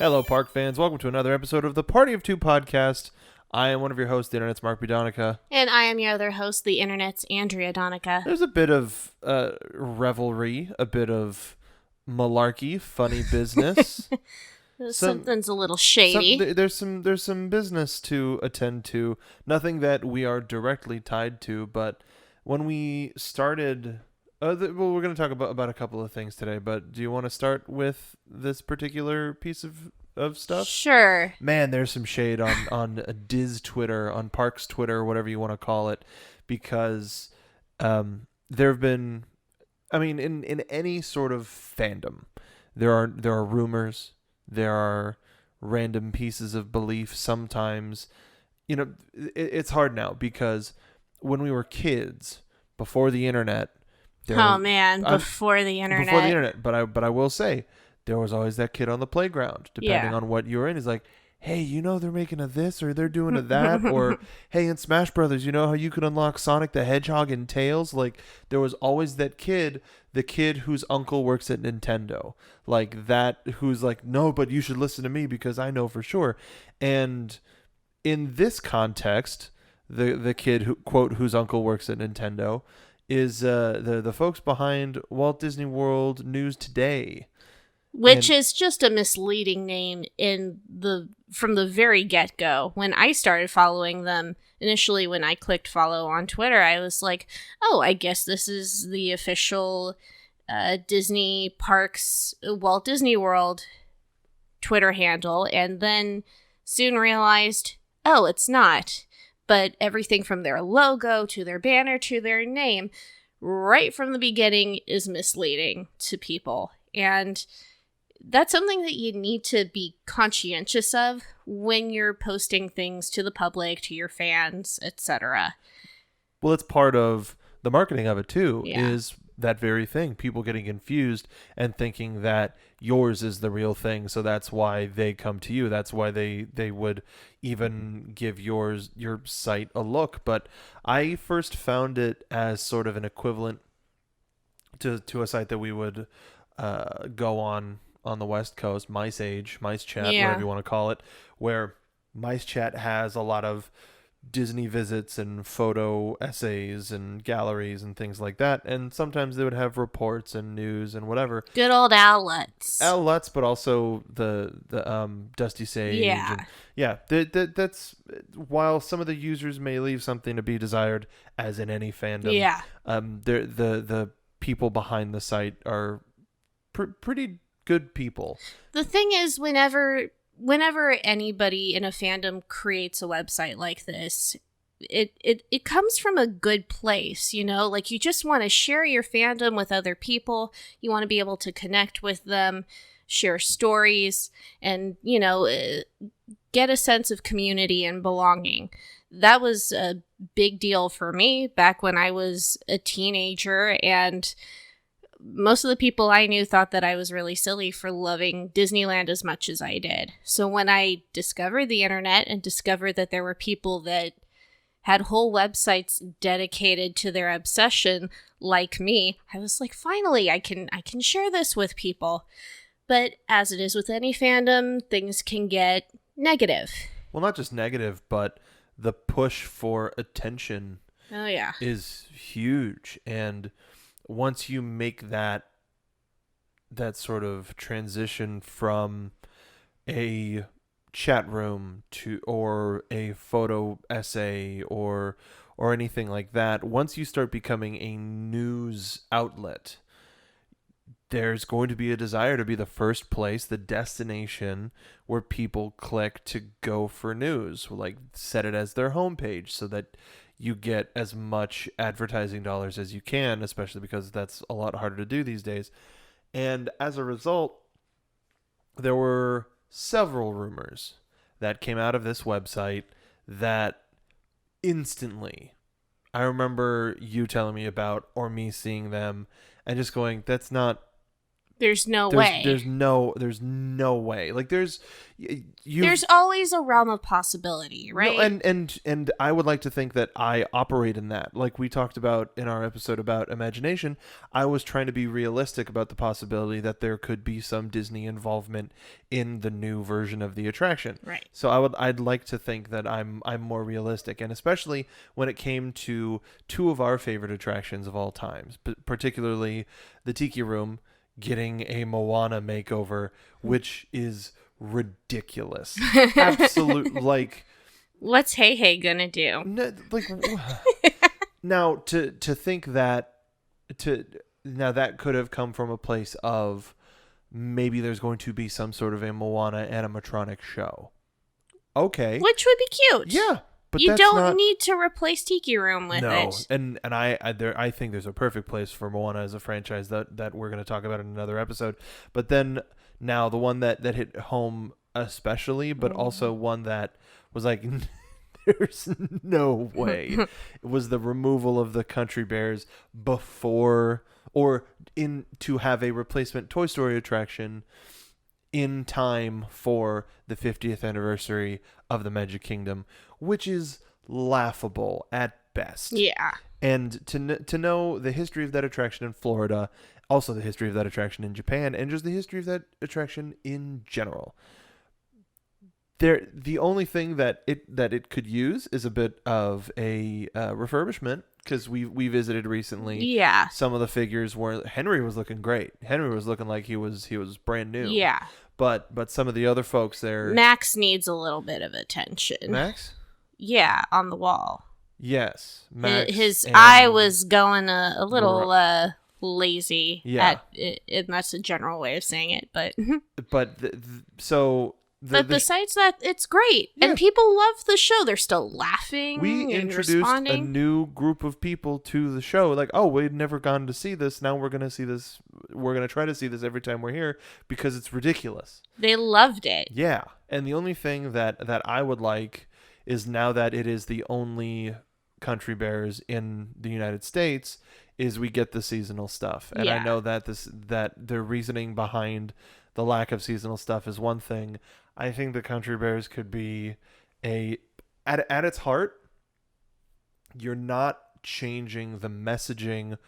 Hello, Park fans. Welcome to another episode of the Party of Two podcast. I am one of your hosts, the Internet's Mark B. Donica. And I am your other host, the Internet's Andrea Donica. There's a bit of revelry, a bit of malarkey, funny business. Something's a little shady. There's some business to attend to. Nothing that we are directly tied to, but when we started... we're going to talk about a couple of things today, but do you want to start with this particular piece of stuff? Sure. Man, there's some shade on Diz Twitter, on Parks Twitter, whatever you want to call it, because there have been, in any sort of fandom, there are rumors, there are random pieces of belief. Sometimes, it's hard now because when we were kids, before the internet. Before the internet. Before the internet, but I will say, there was always that kid on the playground, depending on what you were in. He's like, hey, they're making a this, or they're doing a that, or hey, in Smash Brothers, you know how you could unlock Sonic the Hedgehog and Tails? Like, there was always that kid, the kid whose uncle works at Nintendo, like that, who's like, no, but you should listen to me because I know for sure. And in this context, the kid who, quote, whose uncle works at Nintendo is the folks behind Walt Disney World News Today. Which is just a misleading name from the very get-go. When I started following them, initially when I clicked follow on Twitter, I was like, oh, I guess this is the official Disney Parks Walt Disney World Twitter handle, and then soon realized, oh, it's not. But everything from their logo to their banner to their name, right from the beginning, is misleading to people. And that's something that you need to be conscientious of when you're posting things to the public, to your fans, etc. Well, it's part of the marketing of it, too, is that very thing. People getting confused and thinking that yours is the real thing, so that's why they come to you. That's why they would even give your site a look. But I first found it as sort of an equivalent to a site that we would go on the West Coast, Mice Chat, whatever you want to call it, where Mice Chat has a lot of Disney visits and photo essays and galleries and things like that, and sometimes they would have reports and news and whatever. Good old outlets, but also the Dusty Sage. That's while some of the users may leave something to be desired, as in any fandom. The people behind the site are pretty good people. The thing is, whenever anybody in a fandom creates a website like this, it comes from a good place, like you just want to share your fandom with other people. You want to be able to connect with them, share stories, and, get a sense of community and belonging. That was a big deal for me back when I was a teenager, and most of the people I knew thought that I was really silly for loving Disneyland as much as I did. So when I discovered the internet and discovered that there were people that had whole websites dedicated to their obsession like me, I was like, finally, I can share this with people. But as it is with any fandom, things can get negative. Well, not just negative, but the push for attention is huge. And once you make that sort of transition from a chat room or a photo essay or anything like that, once you start becoming a news outlet, there's going to be a desire to be the first place, the destination where people click to go for news. Like, set it as their homepage so that you get as much advertising dollars as you can, especially because that's a lot harder to do these days. And as a result, there were several rumors that came out of this website that instantly, I remember you telling me about, or me seeing them and just going, that's not There's no way. There's no way. Like there's always a realm of possibility, right? No, and I would like to think that I operate in that. Like we talked about in our episode about imagination, I was trying to be realistic about the possibility that there could be some Disney involvement in the new version of the attraction. Right. So I'd like to think that I'm more realistic, and especially when it came to two of our favorite attractions of all times, particularly the Tiki Room getting a Moana makeover, which is ridiculous. Absolute, like, what's Hey Hey gonna do? Like, now to think that that could have come from a place of maybe there's going to be some sort of a Moana animatronic show. Okay, which would be cute. Yeah. But you don't need to replace Tiki Room with it. And I think there's a perfect place for Moana as a franchise that we're going to talk about in another episode. But then now the one that hit home especially, but also one that was like, there's no way, it was the removal of the Country Bears before or to have a replacement Toy Story attraction in time for the 50th anniversary of the Magic Kingdom, which is laughable at best. Yeah. And to know the history of that attraction in Florida, also the history of that attraction in Japan, and just the history of that attraction in general. The only thing that it could use is a bit of a refurbishment, because we visited recently. Yeah. Some of the figures were Henry was looking great. Henry was looking like he was brand new. Yeah. But some of the other folks there, Max needs a little bit of attention. Max? Yeah, on the wall. Yes. Max his eye was going a little lazy. Yeah. And that's a general way of saying it, but but but besides that, it's great. Yeah. And people love the show. They're still laughing. We introduced a new group of people to the show. Like, oh, we'd never gone to see this. Now we're going to see this. We're going to try to see this every time we're here because it's ridiculous. They loved it. Yeah. And the only thing that I would like is, now that it is the only Country Bears in the United States, is we get the seasonal stuff. And I know that the reasoning behind the lack of seasonal stuff is one thing. I think the Country Bears could be at its heart, you're not changing the messaging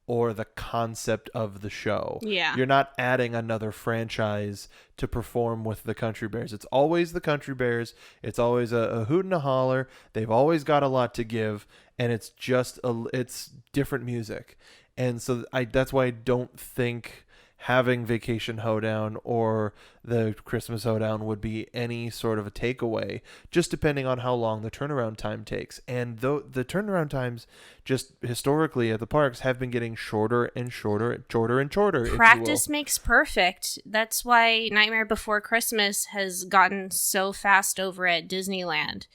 or the concept of the show. Yeah. You're not adding another franchise to perform with the Country Bears. It's always the Country Bears. It's always a hoot and a holler. They've always got a lot to give, and it's just it's different music. And so that's why I don't think having Vacation Hoedown or the Christmas Hoedown would be any sort of a takeaway, just depending on how long the turnaround time takes. And though the turnaround times just historically at the parks have been getting shorter and shorter, shorter and shorter. Practice makes perfect. That's why Nightmare Before Christmas has gotten so fast over at Disneyland.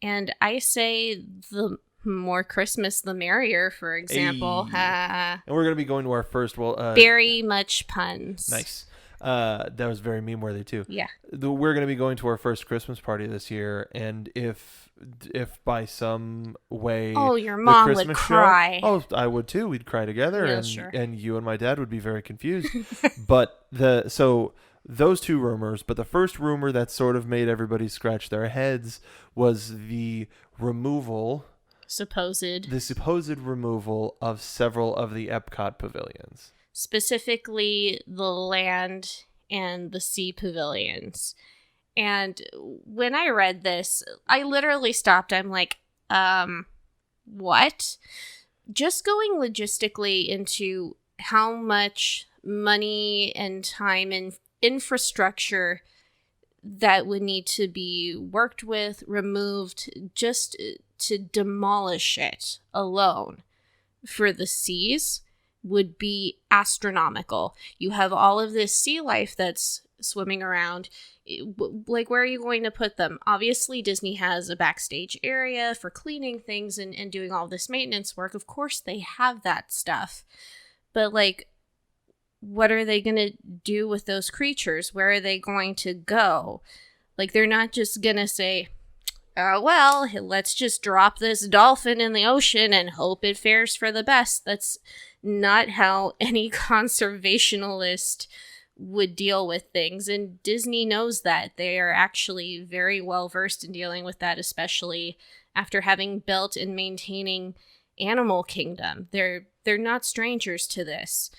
And I say the more Christmas, the merrier, for example. Hey. And we're going to be going to our first... very much puns. Nice. That was very meme-worthy, too. Yeah. We're going to be going to our first Christmas party this year, and if by some way... Oh, your mom would cry. I would, too. We'd cry together, yeah, and sure. And you and my dad would be very confused. But those two rumors, but the first rumor that sort of made everybody scratch their heads was the supposed removal of several of the Epcot pavilions. Specifically the land and the sea pavilions. And when I read this, I literally stopped. I'm like, what? Just going logistically into how much money and time and infrastructure that would need to be worked with, removed, just to demolish it alone for the seas would be astronomical. You have all of this sea life that's swimming around. Like, where are you going to put them? Obviously, Disney has a backstage area for cleaning things and doing all this maintenance work. Of course, they have that stuff. But, like, what are they going to do with those creatures? Where are they going to go? Like, they're not just going to say, well, let's just drop this dolphin in the ocean and hope it fares for the best. That's not how any conservationalist would deal with things, and Disney knows that. They are actually very well versed in dealing with that, especially after having built and maintaining Animal Kingdom. They're not strangers to this.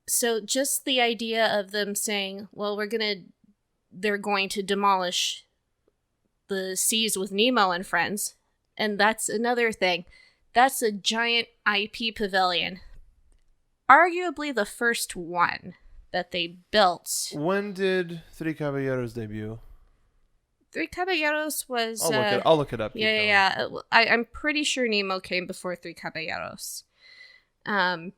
So just the idea of them saying, well, they're going to demolish the seas with Nemo and friends, and that's another thing. That's a giant IP pavilion. Arguably the first one that they built. When did Three Caballeros debut? Three Caballeros was... I'll look it up. Yeah. I'm pretty sure Nemo came before Three Caballeros. But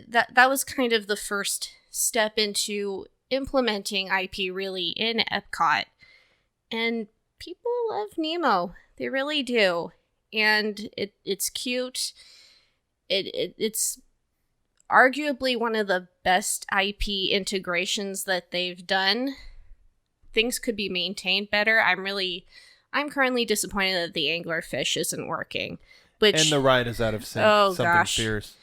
that was kind of the first step into implementing IP really in Epcot. And people love Nemo. They really do. And it's cute. It's arguably one of the best IP integrations that they've done. Things could be maintained better. I'm currently disappointed that the anglerfish isn't working. And the ride is out of sync. Oh, something gosh. fierce.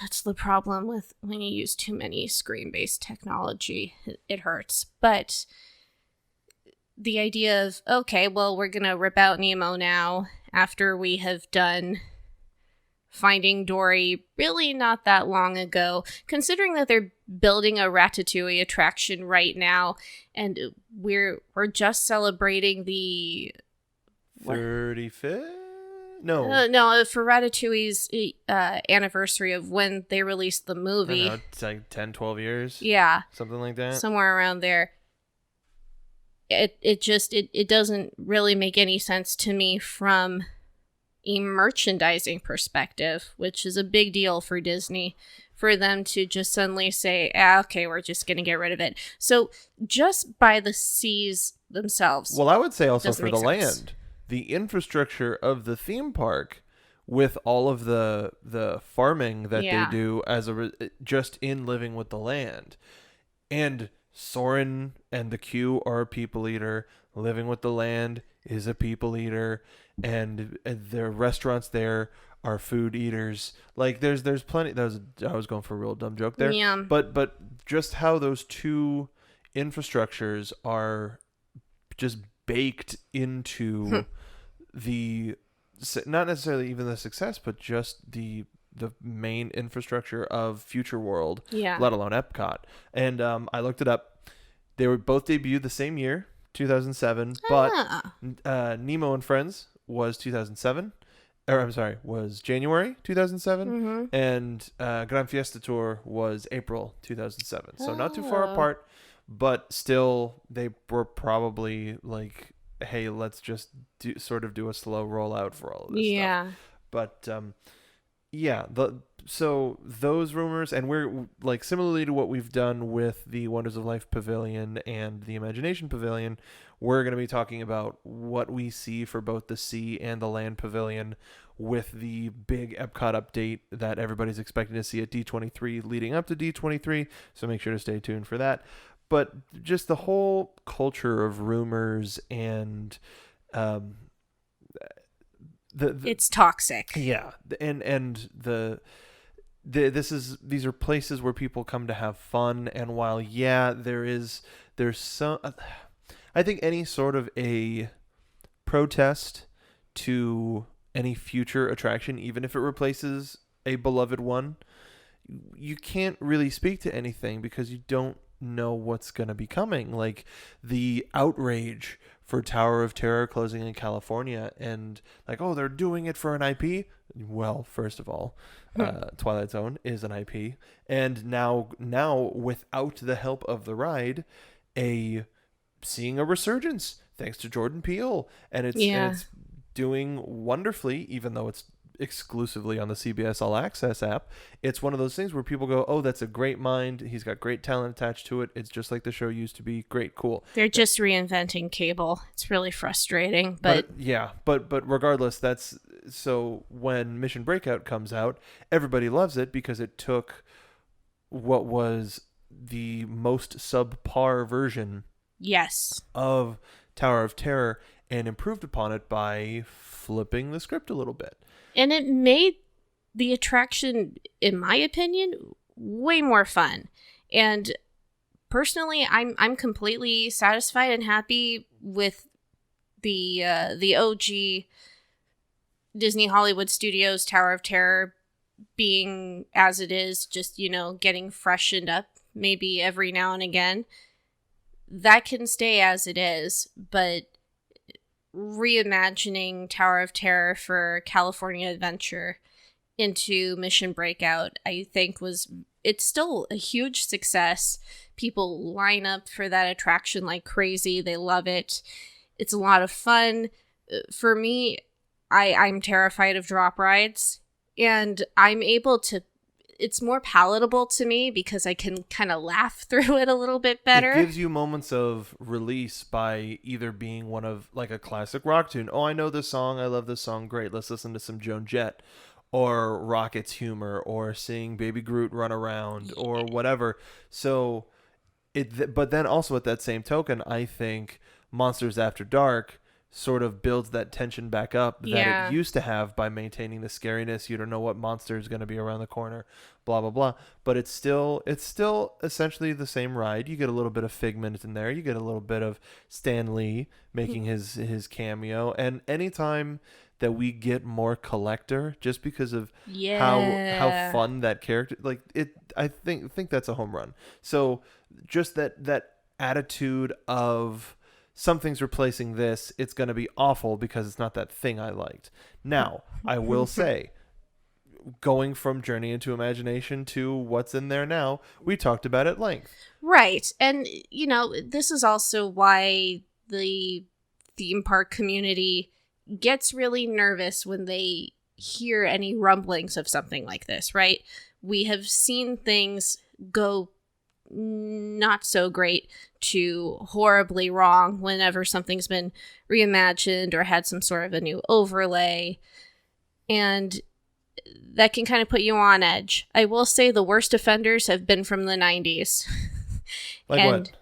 That's the problem with when you use too many screen-based technology. It hurts. But the idea of, okay, well, we're going to rip out Nemo now after we have done Finding Dory really not that long ago, considering that they're building a Ratatouille attraction right now, and we're just celebrating the 35th? No, for Ratatouille's anniversary of when they released the movie. I don't know, it's like 10, 12 years? Yeah. Something like that? Somewhere around there. It doesn't really make any sense to me from a merchandising perspective, which is a big deal for Disney, for them to just suddenly say, okay, we're just going to get rid of it. So just by the seas themselves. Well, I would say also for the land, the infrastructure of the theme park with all of the farming that they do just in living with the land. And Soarin' and the Q are a people eater. Living with the Land is a people eater, and their restaurants there are food eaters. Like there's plenty. I was going for a real dumb joke there. Yeah. But just how those two infrastructures are just baked into the, not necessarily even the success, but just the main infrastructure of Future World, let alone Epcot. And I looked it up. They were both debuted the same year, 2007, but Nemo and Friends was 2007. Was January 2007, and Gran Fiesta Tour was April 2007. So not too far apart, but still they were probably like, hey, let's just do a slow rollout for all of this stuff. But so those rumors, and we're like similarly to what we've done with the Wonders of Life Pavilion and the Imagination Pavilion, we're going to be talking about what we see for both the Sea and the Land Pavilion with the big Epcot update that everybody's expecting to see at D23 leading up to D23. So make sure to stay tuned for that. But just the whole culture of rumors and it's toxic. Yeah, and these are places where people come to have fun, and while there's some, I think any sort of a protest to any future attraction, even if it replaces a beloved one, you can't really speak to anything because you don't know what's going to be coming. Like the outrage for Tower of Terror closing in California, and like, oh, they're doing it for an IP. Well, first of all, Twilight Zone is an IP, and now without the help of the ride, seeing a resurgence thanks to Jordan Peele, and it's doing wonderfully, even though it's exclusively on the CBS All Access app. It's one of those things where people go, oh, that's a great mind, he's got great talent attached to it, it's just like the show used to be. Great, cool. They're just reinventing cable. It's really frustrating, but regardless, that's so when Mission Breakout comes out, everybody loves it because it took what was the most subpar version yes of Tower of Terror and improved upon it by flipping the script a little bit. And it made the attraction, in my opinion, way more fun. And personally, I'm completely satisfied and happy with the OG Disney Hollywood Studios Tower of Terror being as it is, just, getting freshened up maybe every now and again. That can stay as it is, but reimagining Tower of Terror for California Adventure into Mission Breakout, I think it's still a huge success. People line up for that attraction like crazy. They love it. It's a lot of fun. For me, I'm terrified of drop rides, and I'm able to, it's more palatable to me because I can kind of laugh through it a little bit better. It gives you moments of release by either being one of, like, a classic rock tune. Oh, I know this song. I love this song. Great. Let's listen to some Joan Jett. Or Rocket's humor, or seeing Baby Groot run around, or whatever. So, but then also at that same token, I think Monsters After Dark sort of builds that tension back up that it used to have by maintaining the scariness. You don't know what monster is going to be around the corner, blah blah blah. But it's still essentially the same ride. You get a little bit of Figment in there. You get a little bit of Stan Lee making his cameo, and anytime that we get more Collector, just because of how fun that character, like it, I think that's a home run. So just that attitude of something's replacing this, it's going to be awful because it's not that thing I liked. Now, I will say, going from Journey into Imagination to what's in there now, we talked about at length. Right. And, this is also why the theme park community gets really nervous when they hear any rumblings of something like this, right? We have seen things go not so great to horribly wrong whenever something's been reimagined or had some sort of a new overlay, and that can kind of put you on edge. I will say the worst offenders have been from the 90s. Like what?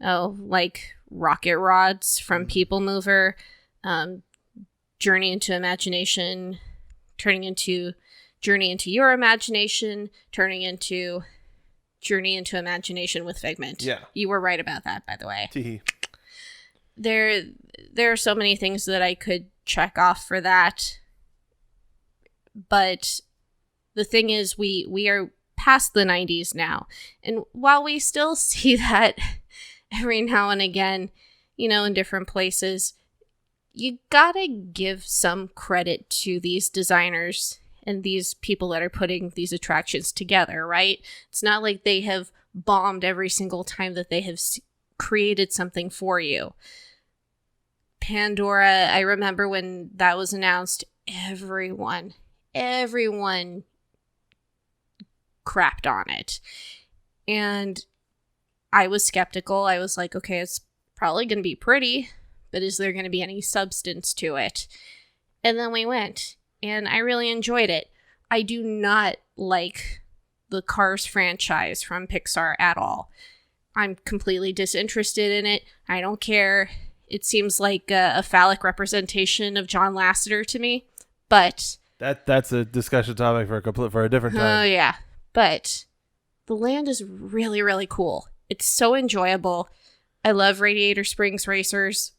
Oh, like rocket rods from People Mover, Journey into Imagination, turning into Journey into Your Imagination, turning into Journey into Imagination with Figment. Yeah. You were right about that, by the way. Tee-hee. There are so many things that I could check off for that. But the thing is, we are past the 90s now. And while we still see that every now and again, in different places, you gotta give some credit to these designers and these people that are putting these attractions together, right? It's not like they have bombed every single time that they have created something for you. Pandora, I remember when that was announced, everyone crapped on it. And I was skeptical. I was like, okay, it's probably going to be pretty, but is there going to be any substance to it? And then we went, and I really enjoyed it. I do not like the Cars franchise from Pixar at all. I'm completely disinterested in it. I don't care. It seems like a phallic representation of John Lasseter to me, but that's a discussion topic for a different time. Oh yeah, but the land is really, really cool. It's so enjoyable. I love Radiator Springs Racers.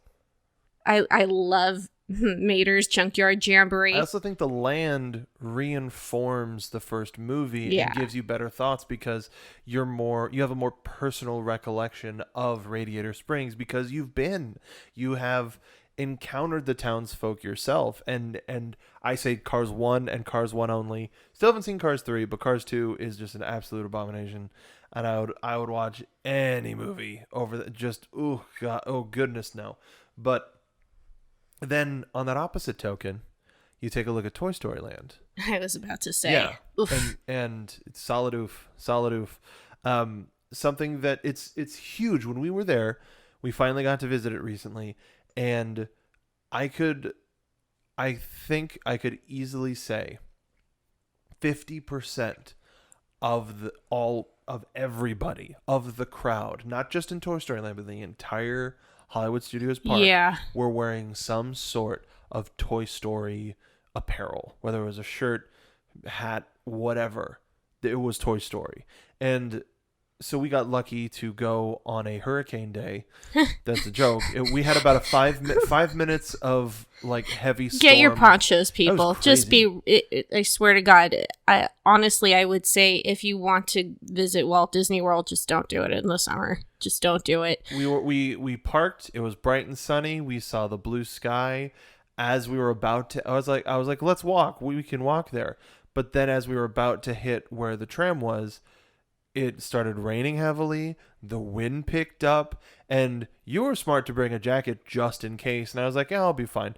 I love Mater's Junkyard Jamboree. I also think the land reinforms the first movie and gives you better thoughts because you have a more personal recollection of Radiator Springs because you have encountered the townsfolk yourself, and I say Cars 1 and Cars 1 only. Still haven't seen Cars 3, but Cars 2 is just an absolute abomination, and I would watch any movie over goodness no. But then on that opposite token, you take a look at Toy Story Land. I was about to say. Yeah. And it's solid oof. Something that it's huge. When we were there, we finally got to visit it recently, and I think I could easily say 50% of everybody, of the crowd, not just in Toy Story Land, but the entire Hollywood Studios Park Yeah. were wearing some sort of Toy Story apparel, whether it was a shirt, hat, whatever. It was Toy Story. And so we got lucky to go on a hurricane day. That's a joke. We had about a 5 minutes of like heavy storm. Get your ponchos, people. Just I swear to God, I would say if you want to visit Walt Disney World, just don't do it in the summer. Just don't do it. We parked. It was bright and sunny. We saw the blue sky. As we were about to, I was like, let's walk. We can walk there. But then as we were about to hit where the tram was, it started raining heavily. The wind picked up, and you were smart to bring a jacket just in case. And I was like, yeah, I'll be fine.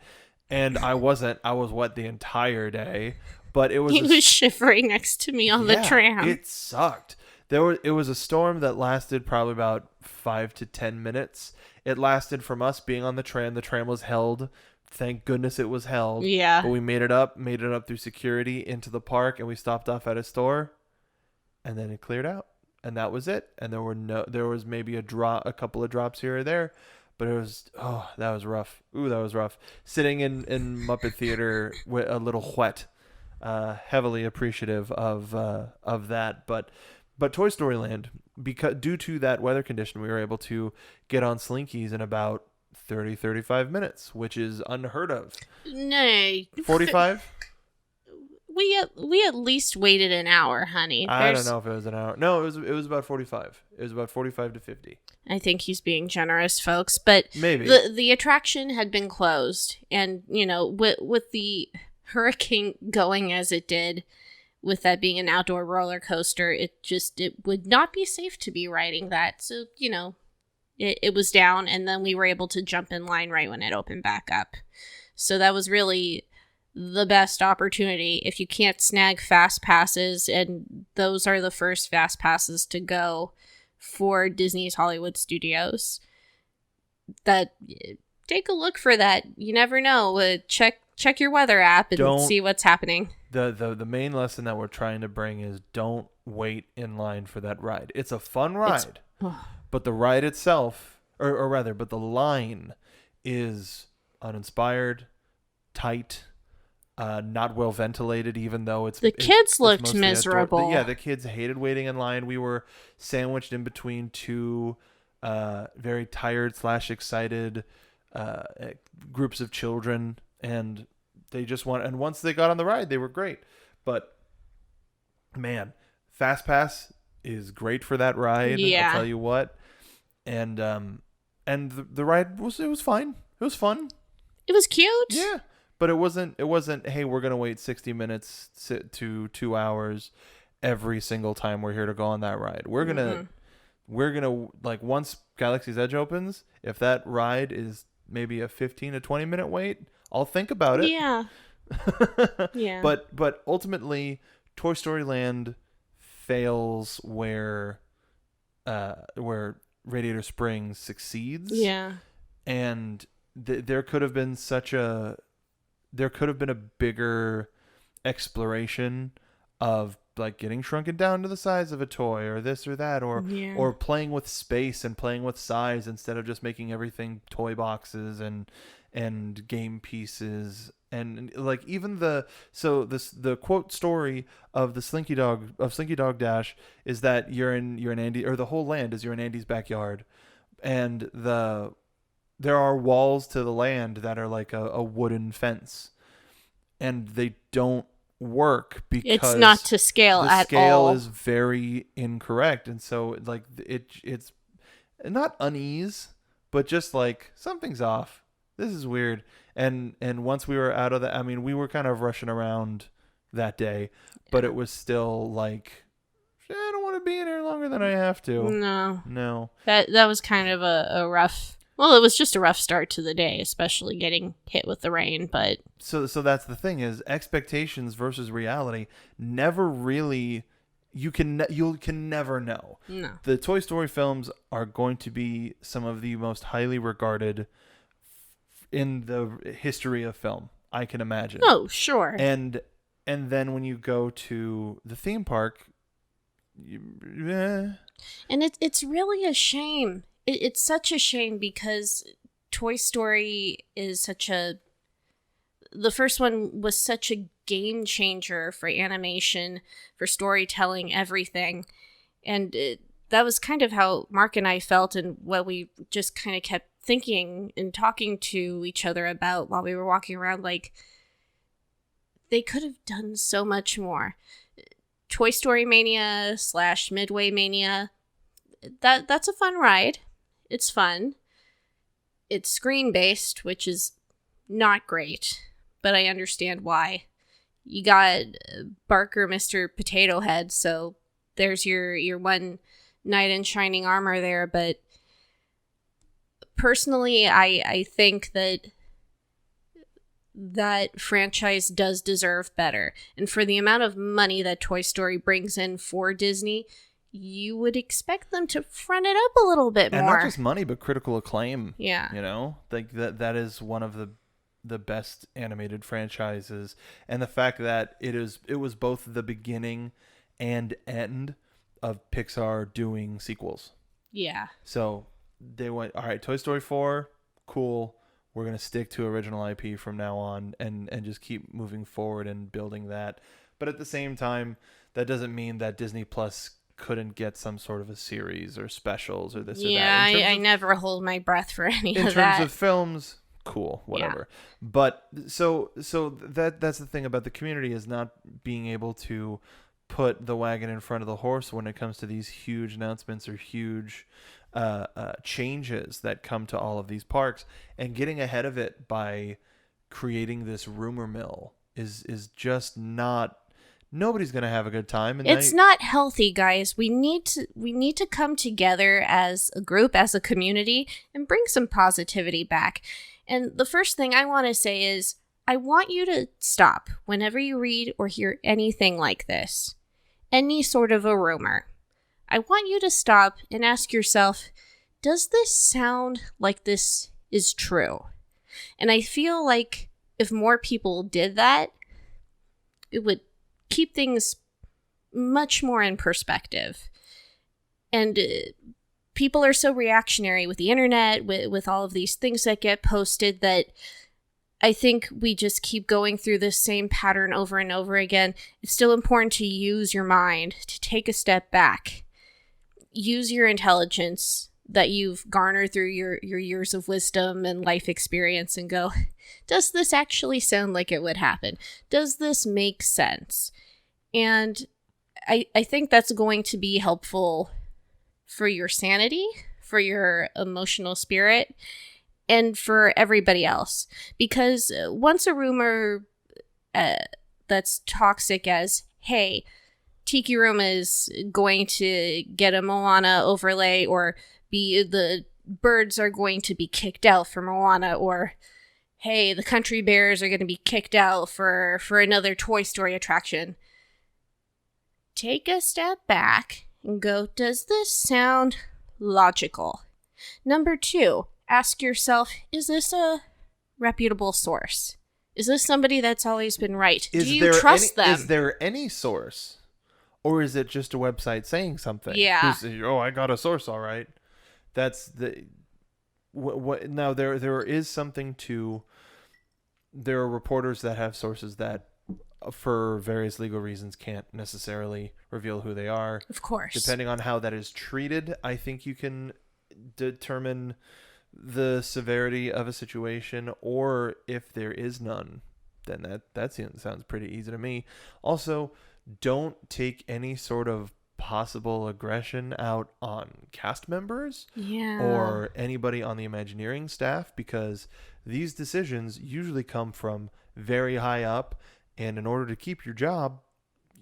And I wasn't. I was wet the entire day, but it was. He was shivering next to me on the tram. It sucked. It was a storm that lasted probably about 5 to 10 minutes. It lasted from us being on the tram. The tram was held. Thank goodness it was held. Yeah. But we made it up through security into the park, and we stopped off at a store. And then it cleared out, and that was it. And there was maybe a couple of drops here or there, but it was, that was rough. Ooh, that was rough. Sitting in Muppet Theater with a little wet, heavily appreciative of that. But Toy Story Land, because due to that weather condition, we were able to get on Slinkies in about 35 minutes, which is unheard of. No. 45? We at least waited an hour, honey. I don't know if it was an hour. No, it was about 45. It was about 45 to 50. I think he's being generous, folks. But maybe the attraction had been closed, and with the hurricane going as it did, with that being an outdoor roller coaster, it would not be safe to be riding that. So it was down, and then we were able to jump in line right when it opened back up. So that was really the best opportunity if you can't snag fast passes, and those are the first fast passes to go for Disney's Hollywood Studios. That take a look for that. You never know. Check your weather app and see what's happening. The main lesson that we're trying to bring is don't wait in line for that ride. It's a fun ride, but the ride itself, or rather, but the line is uninspired, tight. Not well ventilated, even though the kids looked miserable. The kids hated waiting in line. We were sandwiched in between two very tired / excited groups of children, and they just and once they got on the ride, they were great. But man, Fast Pass is great for that ride. Yeah. I'll tell you what. And the ride was fine. It was fun. It was cute. Yeah. But it wasn't, hey, we're going to wait 60 minutes to 2 hours every single time we're here to go on that ride. We're going to, like, once Galaxy's Edge opens, if that ride is maybe a 15 to 20 minute wait, I'll think about it. Yeah. Yeah. But ultimately, Toy Story Land fails where Radiator Springs succeeds. Yeah. And there could have been a bigger exploration of like getting shrunken down to the size of a toy or this or that, or playing with space and playing with size instead of just making everything toy boxes and game pieces. And like even the quote story of the Slinky Dog Dash is that you're in Andy, or the whole land is you're in Andy's backyard, and there are walls to the land that are like a wooden fence, and they don't work because it's not to scale at all. The scale is very incorrect, and so like it's not unease, but just like something's off. This is weird. And once we were out of that, I mean, we were kind of rushing around that day, but it was still like, I don't want to be in here longer than I have to. No. That was kind of a rough. Well, it was just a rough start to the day, especially getting hit with the rain. But so that's the thing is expectations versus reality. Never really, you can never know. No. The Toy Story films are going to be some of the most highly regarded in the history of film, I can imagine. Oh, sure. And then when you go to the theme park, and it's really a shame. It's such a shame because Toy Story is the first one was such a game changer for animation, for storytelling, everything. And that was kind of how Mark and I felt, and what we just kind of kept thinking and talking to each other about while we were walking around. Like, they could have done so much more. Toy Story Mania / Midway Mania, that's a fun ride. It's fun. It's screen-based, which is not great, but I understand why. You got Barker, Mr. Potato Head, so there's your one knight in shining armor there, but personally, I think that franchise does deserve better. And for the amount of money that Toy Story brings in for Disney, you would expect them to front it up a little bit more. And not just money, but critical acclaim. Yeah. You know? Like that is one of the best animated franchises. And the fact that it was both the beginning and end of Pixar doing sequels. Yeah. So they went, all right, Toy Story 4, cool. We're going to stick to original IP from now on and just keep moving forward and building that. But at the same time, that doesn't mean that Disney Plus couldn't get some sort of a series or specials or this or that. Yeah, I never hold my breath for any of that. In terms of films, cool, whatever. Yeah. But so that's the thing about the community, is not being able to put the wagon in front of the horse when it comes to these huge announcements or huge changes that come to all of these parks, and getting ahead of it by creating this rumor mill is just not. Nobody's gonna have a good time. And it's not healthy, guys. We need to come together as a group, as a community, and bring some positivity back. And the first thing I want to say is, I want you to stop whenever you read or hear anything like this, any sort of a rumor. I want you to stop and ask yourself, does this sound like this is true? And I feel like if more people did that, it would keep things much more in perspective. And people are so reactionary with the internet, with all of these things that get posted, that I think we just keep going through this same pattern over and over again. It's still important to use your mind, to take a step back. Use your intelligence that you've garnered through your years of wisdom and life experience and go, does this actually sound like it would happen? Does this make sense? And I think that's going to be helpful for your sanity, for your emotional spirit, and for everybody else. Because once a rumor that's toxic as, hey, Tiki Room is going to get a Moana overlay, or the birds are going to be kicked out for Moana, or hey, the Country Bears are going to be kicked out for another Toy Story attraction. Take a step back and go, does this sound logical? Number 2, ask yourself, is this a reputable source? Is this somebody that's always been right? Do you trust them? Is there any source? Or is it just a website saying something? Yeah. I got a source, all right. That's the... What now, there is something to... There are reporters that have sources that, for various legal reasons, can't necessarily reveal who they are. Of course. Depending on how that is treated, I think you can determine the severity of a situation, or if there is none, then that sounds pretty easy to me. Also, don't take any sort of possible aggression out on cast members or anybody on the Imagineering staff, because these decisions usually come from very high up, and in order to keep your job,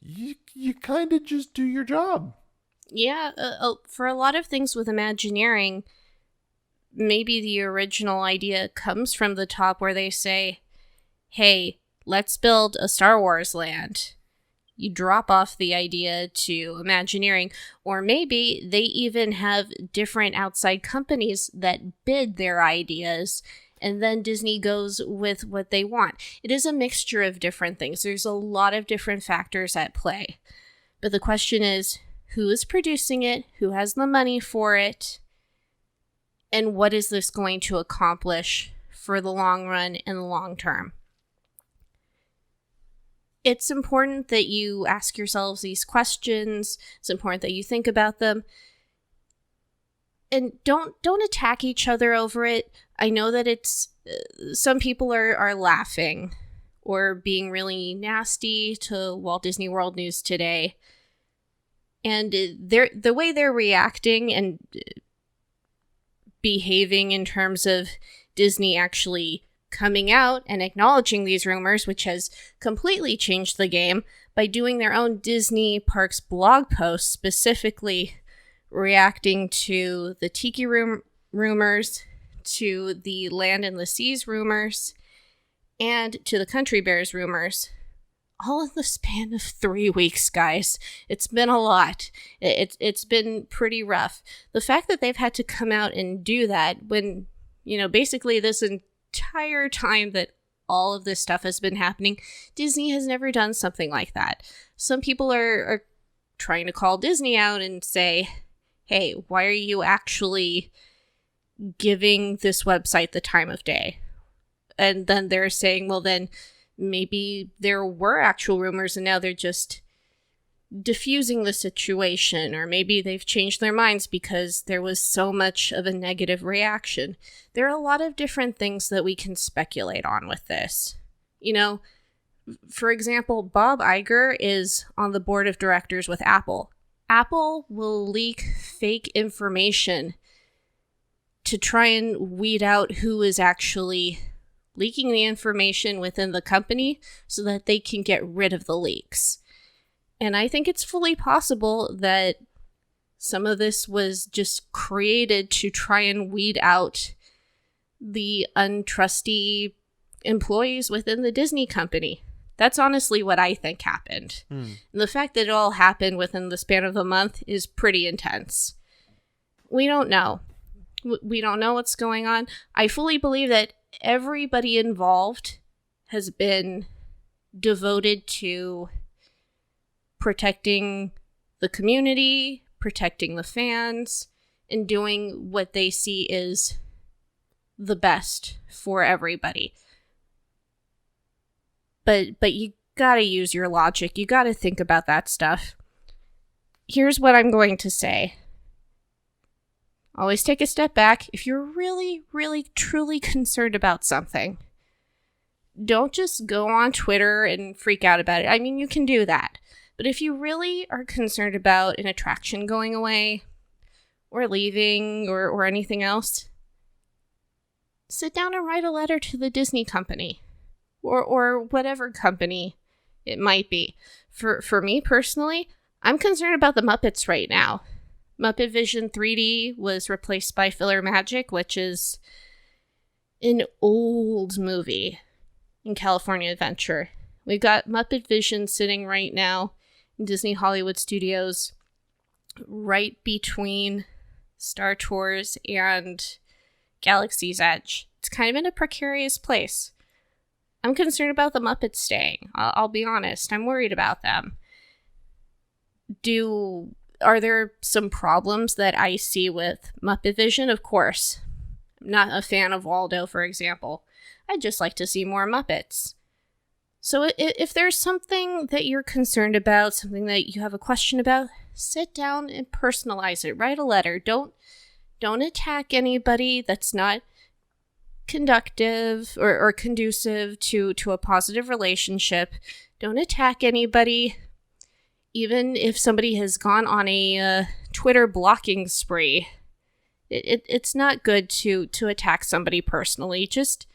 you kind of just do your job. Yeah, for a lot of things with Imagineering, maybe the original idea comes from the top, where they say, hey, let's build a Star Wars land. You drop off the idea to Imagineering, or maybe they even have different outside companies that bid their ideas, and then Disney goes with what they want. It is a mixture of different things. There's a lot of different factors at play. But the question is, who is producing it? Who has the money for it? And what is this going to accomplish for the long run and the long term? It's important that you ask yourselves these questions. It's important that you think about them. And don't attack each other over it. I know that it's some people are laughing or being really nasty to Walt Disney World News today. And the way they're reacting and behaving in terms of Disney actually coming out and acknowledging these rumors, which has completely changed the game by doing their own Disney Parks blog posts specifically reacting to the Tiki Room rumors, to the Land and the Seas rumors, and to the Country Bears rumors. All in the span of 3 weeks, guys. It's been a lot. It's been pretty rough. The fact that they've had to come out and do that when, basically this entire time that all of this stuff has been happening, Disney has never done something like that. Some people are trying to call Disney out and say, hey, why are you actually giving this website the time of day? And then they're saying, well, then maybe there were actual rumors and now they're just diffusing the situation, or maybe they've changed their minds because there was so much of a negative reaction. There are a lot of different things that we can speculate on with this. For example, Bob Iger is on the board of directors with Apple. Apple will leak fake information to try and weed out who is actually leaking the information within the company so that they can get rid of the leaks. And I think it's fully possible that some of this was just created to try and weed out the untrusty employees within the Disney company. That's honestly what I think happened. And the fact that it all happened within the span of a month is pretty intense. We don't know. We don't know what's going on. I fully believe that everybody involved has been devoted to protecting the community, protecting the fans, and doing what they see is the best for everybody. But you gotta use your logic. You gotta think about that stuff. Here's what I'm going to say. Always take a step back. If you're really, really, truly concerned about something, don't just go on Twitter and freak out about it. I mean, you can do that. But if you really are concerned about an attraction going away or leaving or anything else, sit down and write a letter to the Disney company or whatever company it might be. For me personally, I'm concerned about the Muppets right now. Muppet Vision 3D was replaced by Filler Magic, which is an old movie in California Adventure. We've got Muppet Vision sitting right now in Disney Hollywood Studios, right between Star Tours and Galaxy's Edge. It's kind of in a precarious place. I'm concerned about the Muppets staying. I'll be honest. I'm worried about them. Are there some problems that I see with Muppet Vision? Of course. I'm not a fan of Waldo, for example. I'd just like to see more Muppets. So if there's something that you're concerned about, something that you have a question about, sit down and personalize it. Write a letter. Don't attack anybody that's not conductive or conducive to a positive relationship. Don't attack anybody. Even if somebody has gone on a Twitter blocking spree, it's not good to attack somebody personally. Just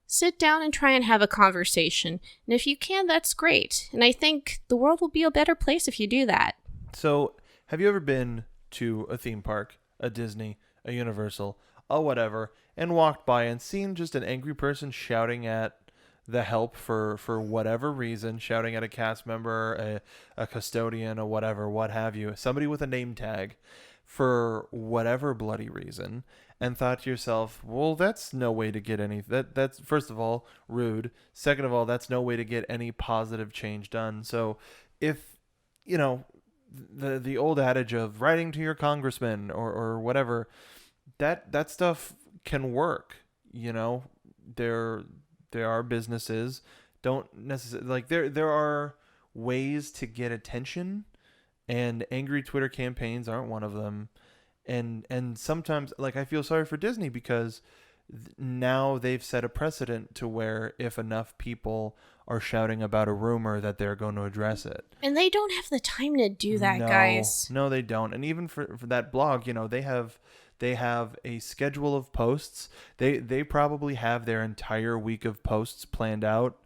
sit down and try and have a conversation. And if you can, that's great. And I think the world will be a better place if you do that. So, have you ever been to a theme park, a Disney, a Universal, a whatever, and walked by and seen just an angry person shouting at the help for whatever reason, shouting at a cast member, a custodian, or whatever, what have you, somebody with a name tag for whatever bloody reason, and thought to yourself, well, that's no way to get any, that's first of all rude, second of all, that's no way to get any positive change done. So if the old adage of writing to your congressman or whatever that stuff can work. There are businesses don't necessarily like there are ways to get attention, and angry Twitter campaigns aren't one of them. And sometimes, like, I feel sorry for Disney because now they've set a precedent to where if enough people are shouting about a rumor, that they're going to address it. And they don't have the time to do that, guys. No, they don't. And even for that blog, they have a schedule of posts. They probably have their entire week of posts planned out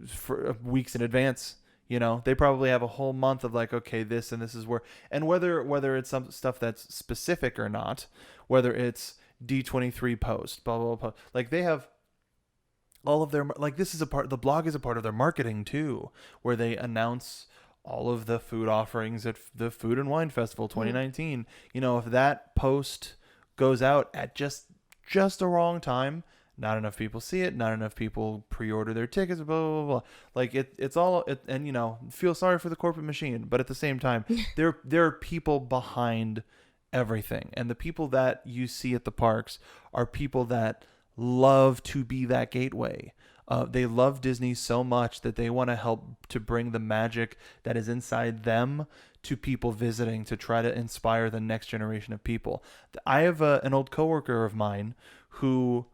for weeks in advance. They probably have a whole month of like, okay, this and this is where, and whether it's some stuff that's specific or not, whether it's D23 post, blah, blah, blah. Like they have all of their, like this is the blog is a part of their marketing too, where they announce all of the food offerings at the Food and Wine Festival 2019. If that post goes out at just the wrong time, not enough people see it, not enough people pre-order their tickets, blah, blah, blah. Like it's all, and feel sorry for the corporate machine, but at the same time, there are people behind everything. And the people that you see at the parks are people that love to be that gateway. They love Disney so much that they want to help to bring the magic that is inside them to people visiting, to try to inspire the next generation of people. I have an old coworker of mine who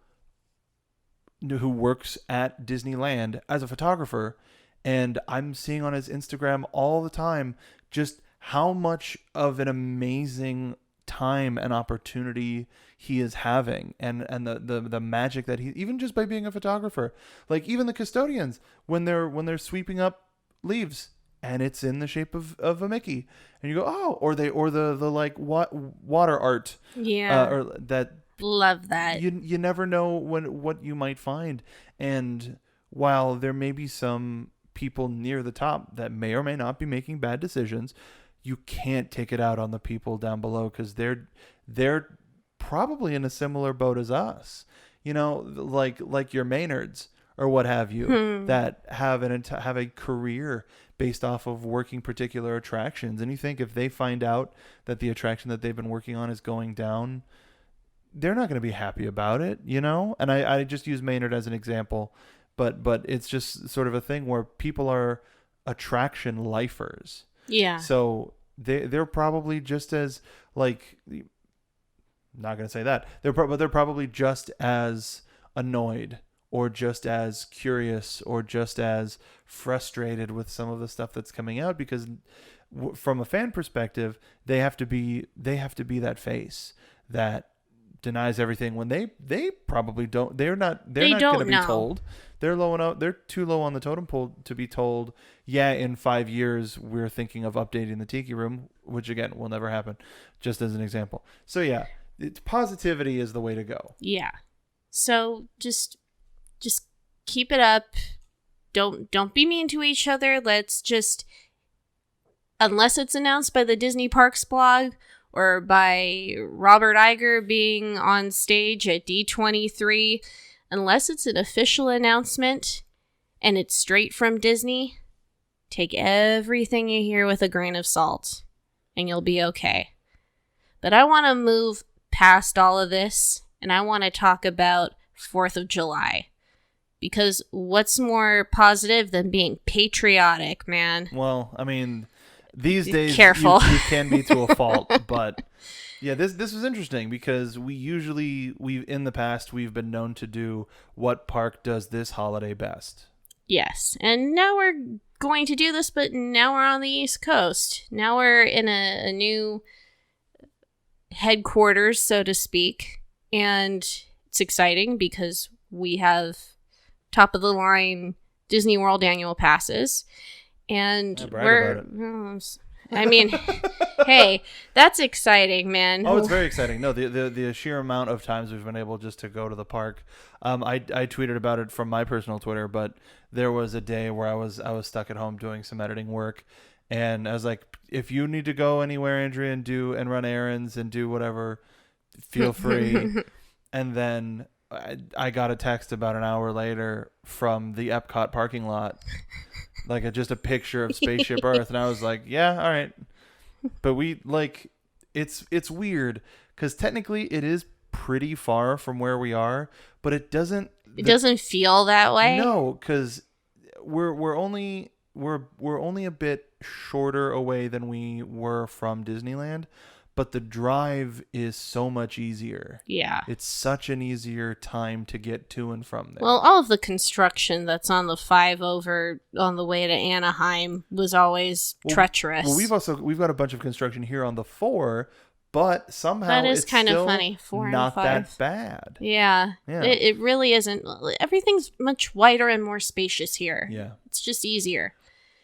works at Disneyland as a photographer, and I'm seeing on his Instagram all the time just how much of an amazing time and opportunity he is having, and the magic that he, even just by being a photographer, like even the custodians when they're sweeping up leaves and it's in the shape of a Mickey, and you go, oh, or the like water art, or that. Love that. You never know what you might find. And while there may be some people near the top that may or may not be making bad decisions, you can't take it out on the people down below, because they're probably in a similar boat as us. Like your Maynards or what have you, that have a career based off of working particular attractions. And you think if they find out that the attraction that they've been working on is going down, they're not going to be happy about it, And I just use Maynard as an example, but it's just sort of a thing where people are attraction lifers. Yeah. So they're probably just as, like, not going to say that. They're probably just as annoyed or just as curious or just as frustrated with some of the stuff that's coming out, because from a fan perspective, they have to be that face that denies everything when they probably don't. They're not going to be told. They're too low on the totem pole to be told, yeah, in 5 years we're thinking of updating the Tiki Room, which again will never happen, just as an example. So yeah, positivity is the way to go. Yeah. So just keep it up. Don't be mean to each other. Let's just, unless it's announced by the Disney Parks blog or by Robert Iger being on stage at D23, unless it's an official announcement and it's straight from Disney, take everything you hear with a grain of salt and you'll be okay. But I want to move past all of this, and I want to talk about 4th of July. Because what's more positive than being patriotic, man? Well, I mean, these days, careful. You can be to a fault, but yeah, this was interesting because in the past we've been known to do what park does this holiday best. Yes, and now we're going to do this, but now we're on the East Coast. Now we're in a new headquarters, so to speak, and it's exciting because we have top of the line Disney World annual passes. And I mean, hey, that's exciting, man. Oh, it's very exciting. No, the sheer amount of times we've been able just to go to the park. I tweeted about it from my personal Twitter, but there was a day where I was stuck at home doing some editing work, and I was like, if you need to go anywhere, Andrea, and run errands and do whatever, feel free. And then I got a text about an hour later from the Epcot parking lot, like just a picture of Spaceship Earth, and I was like, yeah, all right. But we, like, it's weird because technically it is pretty far from where we are, but it doesn't. It doesn't feel that way. No, because we're only a bit shorter away than we were from Disneyland, but the drive is so much easier. Yeah. It's such an easier time to get to and from there. Well, all of the construction that's on the 5 over on the way to Anaheim was always treacherous. Well, we've got a bunch of construction here on the 4, but somehow that is it's kind still of funny. 4 not and 5. that bad. Yeah. It really isn't. Everything's much wider and more spacious here. Yeah. It's just easier.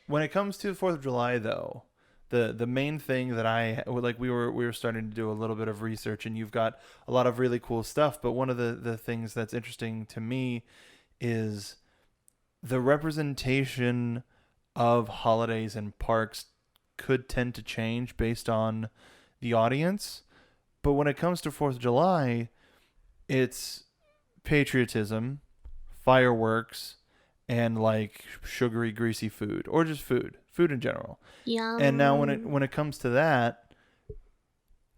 When it comes to the 4th of July, though, the main thing that we were starting to do a little bit of research, and you've got a lot of really cool stuff, but one of the things that's interesting to me is the representation of holidays and parks could tend to change based on the audience. But when it comes to 4th of July, it's patriotism, fireworks, and like sugary, greasy food, or just food in general. Yum. And now when it comes to that,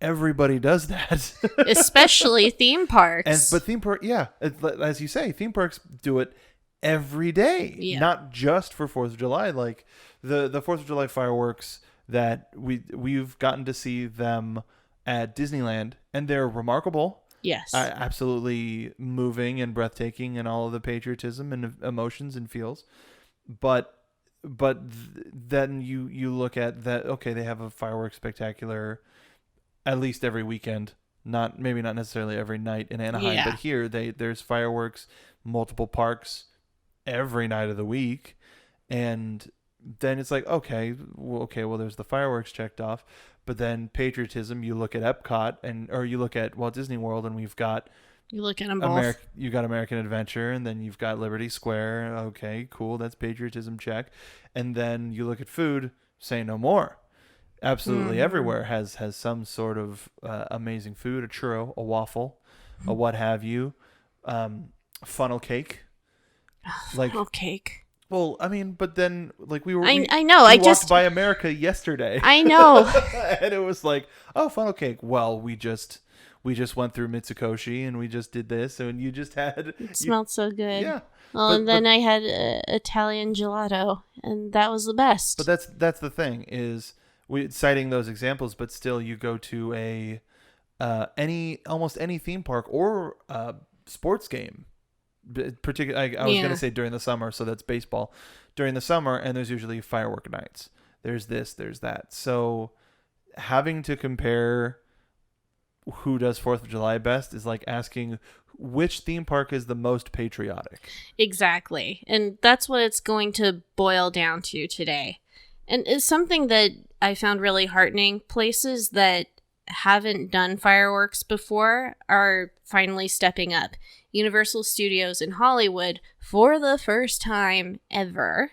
everybody does that, especially theme parks. But theme park, yeah, as you say, theme parks do it every day, not just for 4th of July. Like the 4th of July fireworks that we've gotten to see them at Disneyland, and they're remarkable. Yes. Absolutely moving and breathtaking, and all of the patriotism and emotions and feels. But then you look at that, okay, they have a fireworks spectacular at least every weekend, maybe not necessarily every night in Anaheim, but here there's fireworks, multiple parks every night of the week. And then it's like, okay, well there's the fireworks checked off. But then patriotism, you look at Epcot or you look at Walt Disney World, and you look at them both. You got American Adventure, and then you've got Liberty Square. Okay, cool, that's patriotism check. And then you look at food, say no more. Absolutely everywhere has some sort of amazing food, a churro, a waffle, a what have you, funnel cake. Funnel cake. Well, I mean, but then, like, I know. We walked by America yesterday. I know. And it was like, oh, funnel cake. Well, we just went through Mitsukoshi, and we just did this, and you just had... It smelled so good. Yeah. Well, and then I had Italian gelato, and that was the best. But that's the thing, is citing those examples, but still you go to almost any theme park or sports game. Particularly, I was going to say during the summer, so that's baseball. During the summer, and there's usually firework nights. There's this, there's that. So having to compare who does 4th of July best is like asking which theme park is the most patriotic. Exactly. And that's what it's going to boil down to today. And it's something that I found really heartening. Places that haven't done fireworks before are finally stepping up. Universal Studios in Hollywood, for the first time ever,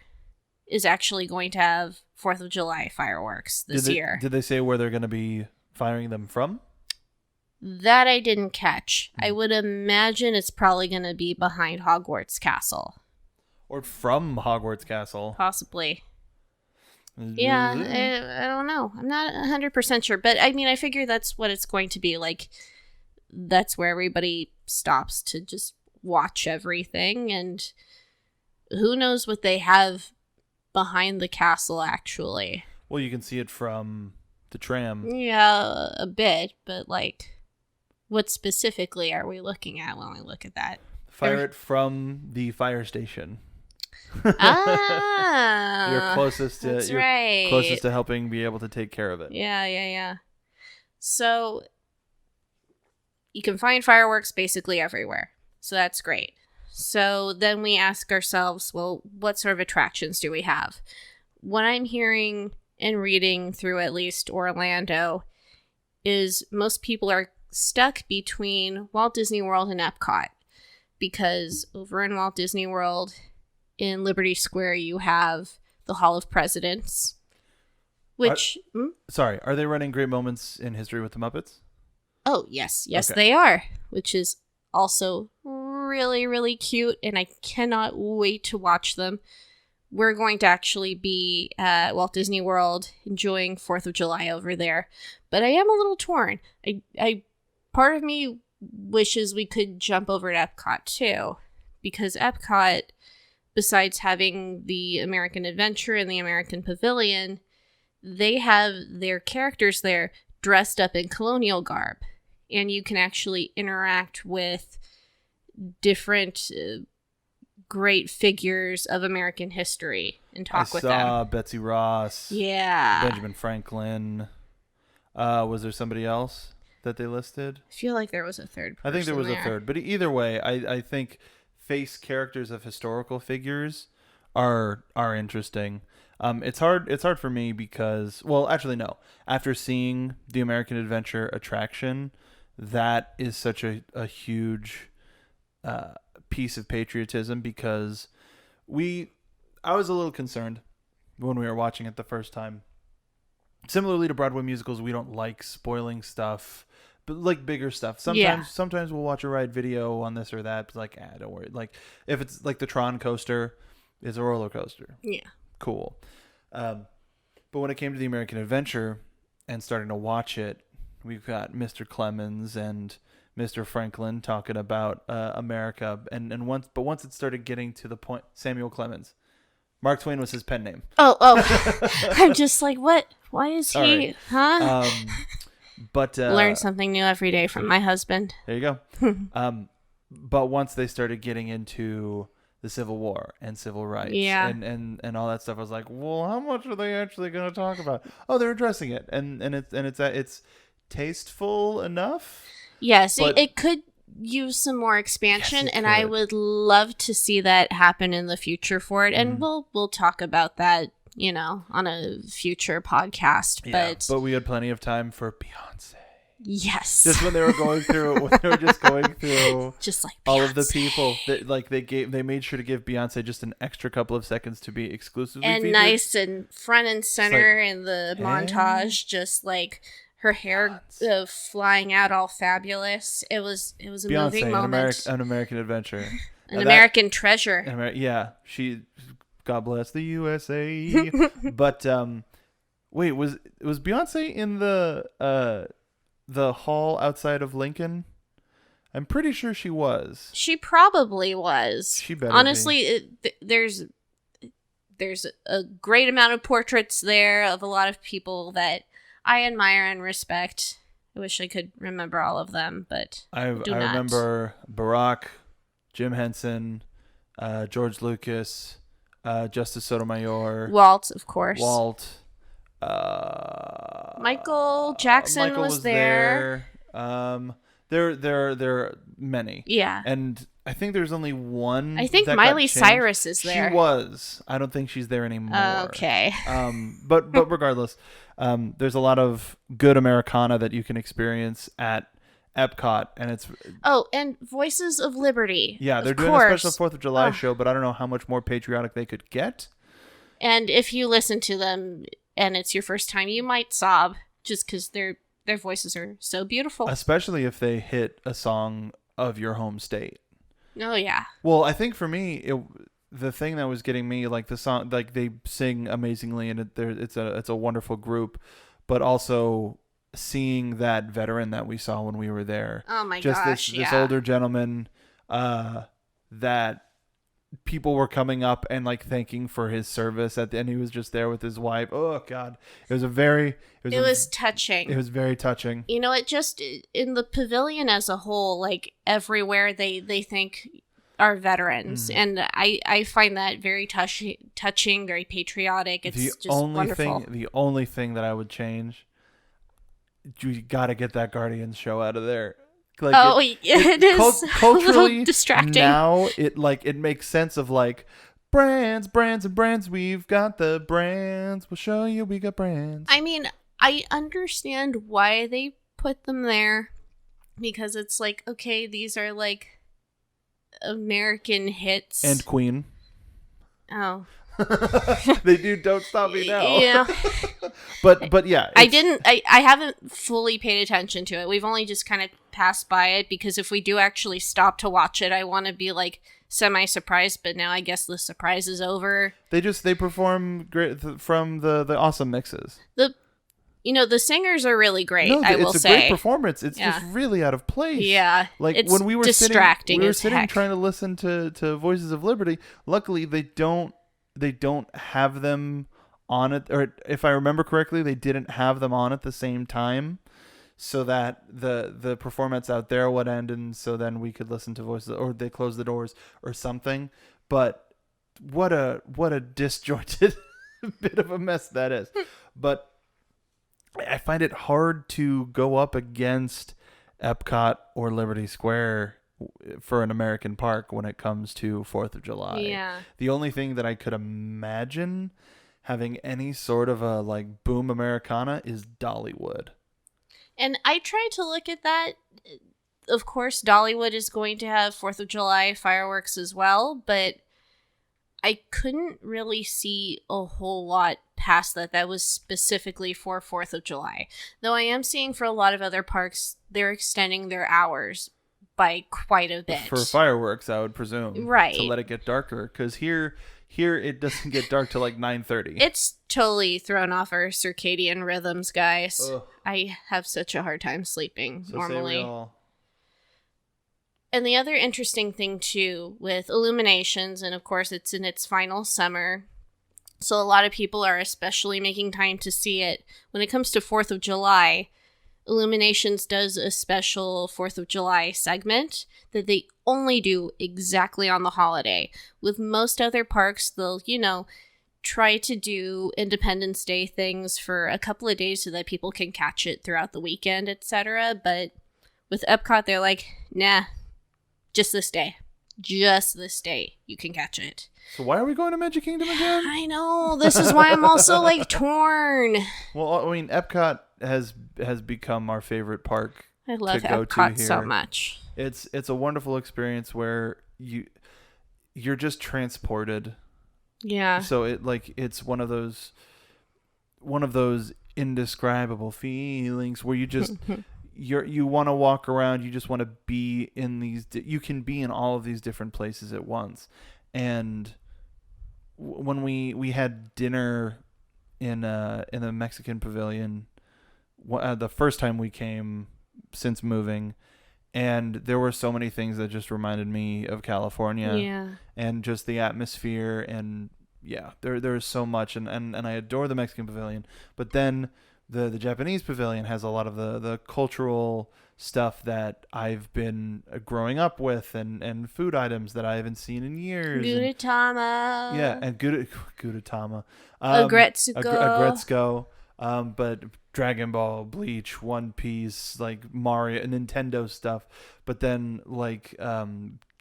is actually going to have 4th of July fireworks this year. Did they say where they're going to be firing them from? That I didn't catch. I would imagine it's probably going to be behind Hogwarts Castle. Or from Hogwarts Castle. Possibly. Yeah, I don't know. I'm not 100% sure. But, I mean, I figure that's what it's going to be. Like, that's where everybody stops to just watch everything. And who knows what they have behind the castle, actually. Well, you can see it from the tram. Yeah, a bit. But, like, what specifically are we looking at when we look at that? Fire it from the fire station. Ah, you're closest to helping be able to take care of it. Yeah. So you can find fireworks basically everywhere. So that's great. So then we ask ourselves, well, what sort of attractions do we have? What I'm hearing and reading through at least Orlando is most people are stuck between Walt Disney World and Epcot, because over in Walt Disney World, in Liberty Square, you have the Hall of Presidents, which... Sorry, are they running Great Moments in History with the Muppets? Oh, yes, Okay. They are, which is also really, really cute, and I cannot wait to watch them. We're going to actually be at Walt Disney World enjoying 4th of July over there, but I am a little torn. I part of me wishes we could jump over to Epcot too, because Epcot, besides having the American Adventure and the American Pavilion, they have their characters there dressed up in colonial garb, and you can actually interact with different great figures of American history and talk with them. I saw Betsy Ross. Yeah. Benjamin Franklin. Was there somebody else that they listed? I feel like there was a third person. I think there was a third. But either way, I think face characters of historical figures are interesting. It's hard for me because, well, actually no. After seeing the American Adventure attraction, that is such a huge piece of patriotism, because I was a little concerned when we were watching it the first time. Similarly to Broadway musicals, we don't like spoiling stuff, but like bigger stuff. Sometimes we'll watch a ride video on this or that. But like, don't worry. Like if it's like the Tron coaster, it's a roller coaster. Yeah. Cool. But when it came to the American Adventure and starting to watch it, we've got Mr. Clemens and Mr. Franklin talking about America, and once it started getting to the point, Samuel Clemens, Mark Twain was his pen name. Oh, I'm just like, what? Why is Sorry. he? Huh? But learn something new every day from my husband. There you go. But once they started getting into the Civil War and civil rights, and all that stuff, I was like, well, how much are they actually going to talk about? Oh, they're addressing it, and it's tasteful enough. Yes, it could use some more expansion, and I would love to see that happen in the future for it. And we'll talk about that, on a future podcast. Yeah, but we had plenty of time for Beyonce. Yes, just when they were going through, just like all of the people that they made sure to give Beyonce just an extra couple of seconds to be exclusively and featured. Nice and front and center in the montage, just like her hair flying out all fabulous. It was a Beyonce, moving moment. An American Adventure. American treasure. Yeah, God bless the USA. But wait, was Beyonce in the hall outside of Lincoln? I'm pretty sure she was. She probably was. She better honestly be. There's a great amount of portraits there of a lot of people that I admire and respect. I wish I could remember all of them, but I remember Barack, Jim Henson, George Lucas, Justice Sotomayor, Walt, of course. Michael Jackson was there. There are many. Yeah. And I think there's only one. I think Miley Cyrus is there. She was. I don't think she's there anymore. Okay. But regardless, there's a lot of good Americana that you can experience at Epcot, and it's and Voices of Liberty. Yeah, they're doing a special 4th of July show, but I don't know how much more patriotic they could get. And if you listen to them and it's your first time, you might sob just because their voices are so beautiful. Especially if they hit a song of your home state. Oh yeah. Well, I think for me, the thing that was getting me, like the song, like they sing amazingly, and it's a wonderful group, but also seeing that veteran that we saw when we were there. Oh my gosh! This older gentleman, that people were coming up and like thanking for his service at the end. He was just there with his wife. Oh God, it was touching. It was very touching. It just in the pavilion as a whole, like everywhere they thank our veterans, and I find that very touching, very patriotic. It's wonderful. The only thing that I would change, you got to get that Guardians show out of there. Like it is culturally distracting. Now it makes sense of like brands and brands. We've got the brands. We'll show you we got brands. I mean, I understand why they put them there, because it's like, okay, these are like American hits and Queen. Oh. They do Don't Stop Me Now. Yeah. but yeah. I haven't fully paid attention to it. We've only just kind of passed by it, because if we do actually stop to watch it, I want to be like semi-surprised, but now I guess the surprise is over. They perform great from the awesome mixes. the singers are really great. No, I will say, it's a great performance. It's just really out of place. Yeah, like it's when we were distracting. We were sitting trying to listen to Voices of Liberty. Luckily, they don't have them on it, or if I remember correctly, they didn't have them on at the same time, so that the performance out there would end, and so then we could listen to Voices, or they closed the doors or something. But what a disjointed bit of a mess that is. But I find it hard to go up against Epcot or Liberty Square for an American park when it comes to 4th of July. Yeah. The only thing that I could imagine having any sort of a like boom Americana is Dollywood. And I tried to look at that. Of course, Dollywood is going to have 4th of July fireworks as well, but I couldn't really see a whole lot past that. That was specifically for 4th of July. Though I am seeing for a lot of other parks, they're extending their hours by quite a bit. For fireworks, I would presume. Right. To let it get darker. Because here it doesn't get dark till like 9:30. It's totally thrown off our circadian rhythms, guys. Ugh. I have such a hard time sleeping normally. Say we all. And the other interesting thing, too, with Illuminations, and of course it's in its final summer, so a lot of people are especially making time to see it. When it comes to 4th of July, Illuminations does a special 4th of July segment that they only do exactly on the holiday. With most other parks, they'll, try to do Independence Day things for a couple of days so that people can catch it throughout the weekend, etc. But with Epcot, they're like, nah, just this day. Just this day, you can catch it. So why are we going to Magic Kingdom again? I know. This is why I'm also like torn. Well, I mean, Epcot has become our favorite park. I love to go Epcot to here. so much. It's a wonderful experience where you're just transported. Yeah. So it's one of those indescribable feelings where you just you want to walk around. You just want to be in these. You can be in all of these different places at once. And when we had dinner in the Mexican Pavilion, the first time we came since moving, and there were so many things that just reminded me of California. Yeah. And just the atmosphere, and there's so much, and I adore the Mexican Pavilion, but then the Japanese Pavilion has a lot of the cultural stuff that I've been growing up with, and food items that I haven't seen in years. Gudetama. And Gudetama. Agretsuko. But Dragon Ball, Bleach, One Piece, like Mario, Nintendo stuff. But then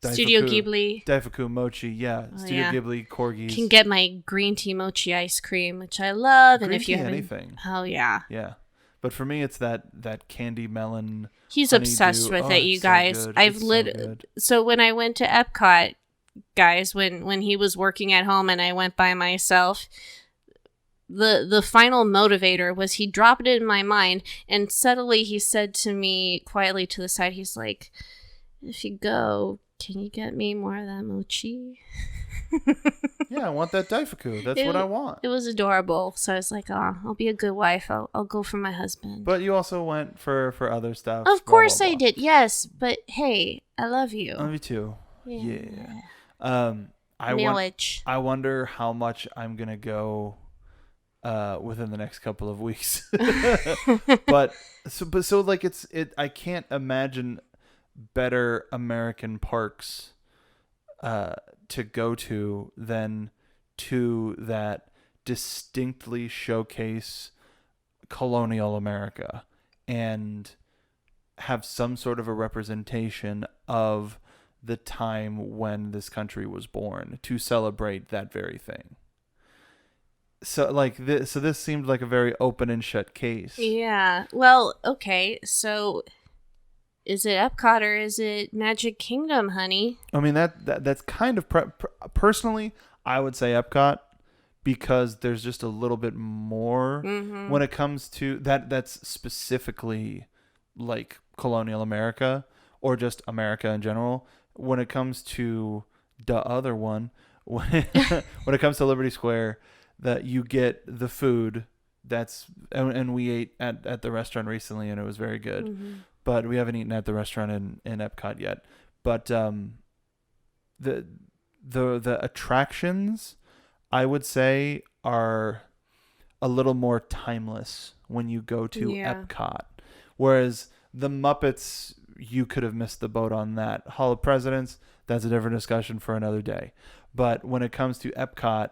Studio Ghibli. Daifuku Mochi, Studio Ghibli, Corgis. Can get my green tea mochi ice cream, which I love. Green and if you have anything. Oh yeah. Yeah. But for me, it's that candy melon. He's obsessed with it, you guys. So so when I went to Epcot, guys, when he was working at home and I went by myself, the final motivator was he dropped it in my mind, and subtly he said to me quietly to the side, he's like, if you go, can you get me more of that mochi? Yeah, I want that Daifuku. That's what I want. It was adorable. So I was like, oh, I'll be a good wife. I'll go for my husband. But you also went for other stuff. Of course I did, yes. But hey, I love you. I love you too. Yeah. I wonder how much I'm going to go within the next couple of weeks. but I can't imagine better American parks to go to than two that distinctly showcase colonial America and have some sort of a representation of the time when this country was born to celebrate that very thing. So this seemed like a very open and shut case. Yeah. Well, okay. So is it Epcot or is it Magic Kingdom, honey? I mean, that's kind of personally, I would say Epcot, because there's just a little bit more when it comes to that. That's specifically like colonial America or just America in general. When it comes to the other one, when it comes to Liberty Square, that you get the food and we ate at the restaurant recently, and it was very good. Mm-hmm. But we haven't eaten at the restaurant in Epcot yet. But the attractions, I would say, are a little more timeless when you go to Epcot. Whereas the Muppets, you could have missed the boat on that. Hall of Presidents, that's a different discussion for another day. But when it comes to Epcot,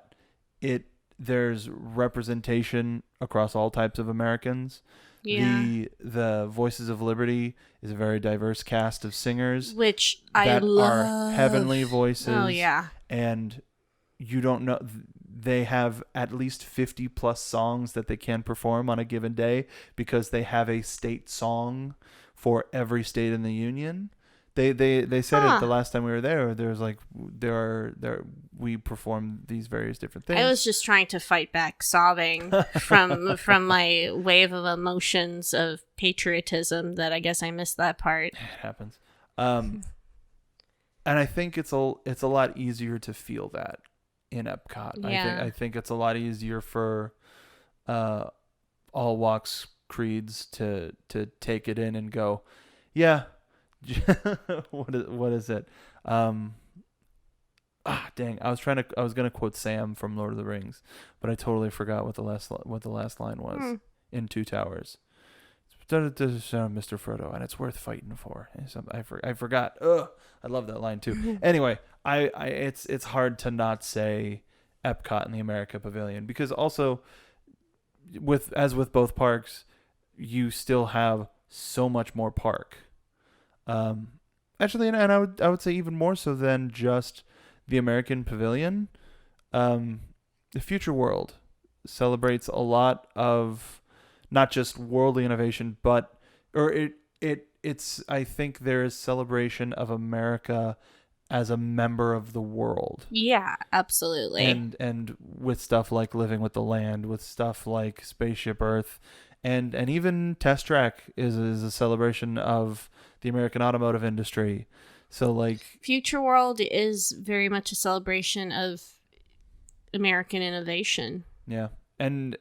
there's representation across all types of Americans. Yeah. The Voices of Liberty is a very diverse cast of singers, which I love. Are heavenly voices. Oh yeah. And you don't know, they have at least 50 plus songs that they can perform on a given day because they have a state song for every state in the union. They said it the last time we were there. There was like we performed these various different things. I was just trying to fight back sobbing from my wave of emotions of patriotism that I guess I missed that part. It happens. And I think it's a lot easier to feel that in Epcot. Yeah. I think it's a lot easier for all walks, creeds to take it in and go, yeah. What is it? Dang! I was gonna quote Sam from Lord of the Rings, but I totally forgot what the last line was in Two Towers. Mr. Frodo, and it's worth fighting for. I forgot. Ugh, I love that line too. Anyway, it's hard to not say Epcot in the America Pavilion because also with both parks, you still have so much more park. Actually, and I would say even more so than just the American Pavilion. The Future World celebrates a lot of not just worldly innovation, but it's I think there is celebration of America as a member of the world. Yeah, absolutely. And with stuff like Living with the Land, with stuff like Spaceship Earth, and even Test Track is a celebration of the American automotive industry. So like Future World is very much a celebration of American innovation. Yeah. And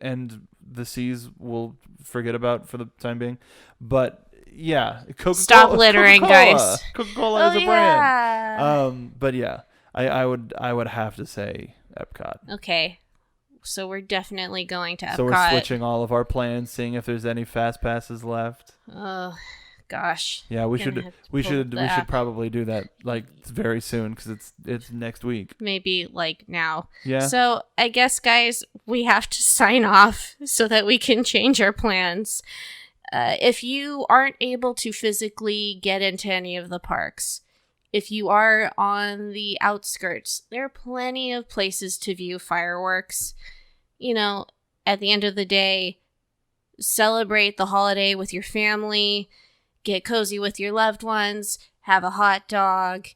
the seas we'll forget about for the time being. But yeah, Coca-Cola. Stop littering, guys. Coca-Cola is a brand. But yeah, I would have to say Epcot. Okay. So we're definitely going to Epcot. So we're switching all of our plans, seeing if there's any fast passes left. Oh, gosh. Yeah, we should probably do that like very soon because it's next week. Maybe like now. Yeah. So I guess, guys, we have to sign off so that we can change our plans. If you aren't able to physically get into any of the parks, if you are on the outskirts, there are plenty of places to view fireworks. You know, at the end of the day, celebrate the holiday with your family, get cozy with your loved ones, have a hot dog,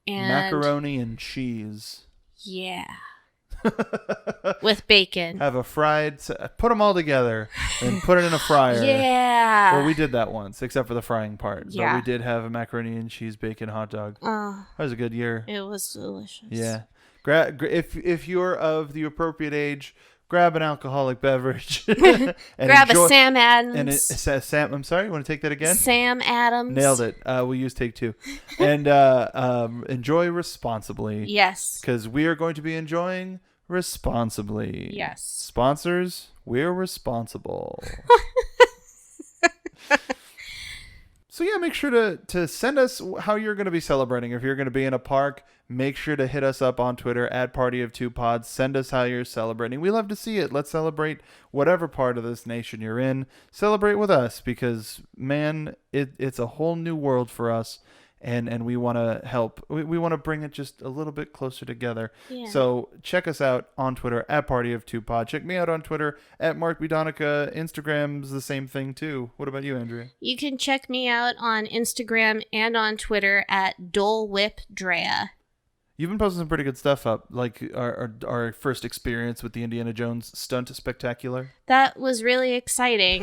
and macaroni and cheese. Yeah. With bacon. Have a fried, put them all together and put it in a fryer. Yeah. Well, we did that once, except for the frying part. Yeah. But we did have a macaroni and cheese bacon hot dog. That was a good year. It was delicious. Yeah. If you're of the appropriate age, grab an alcoholic beverage. And grab a Sam Adams. And Sam, I'm sorry, you want to take that again? Sam Adams. Nailed it. We'll use take two. And enjoy responsibly. Yes. Because we are going to be enjoying responsibly. Yes. Sponsors, we're responsible. So yeah, make sure to send us how you're going to be celebrating. If you're going to be in a park, make sure to hit us up on Twitter at Party of 2Pods. Send us how you're celebrating. We love to see it. Let's celebrate whatever part of this nation you're in. Celebrate with us because, man, it's a whole new world for us. And we want to help. We want to bring it just a little bit closer together. Yeah. So check us out on Twitter at Party of 2Pod. Check me out on Twitter at Mark B. Donica. Instagram's the same thing too. What about you, Andrea? You can check me out on Instagram and on Twitter at Dole Whip Drea. You've been posting some pretty good stuff up, like our first experience with the Indiana Jones stunt spectacular. That was really exciting.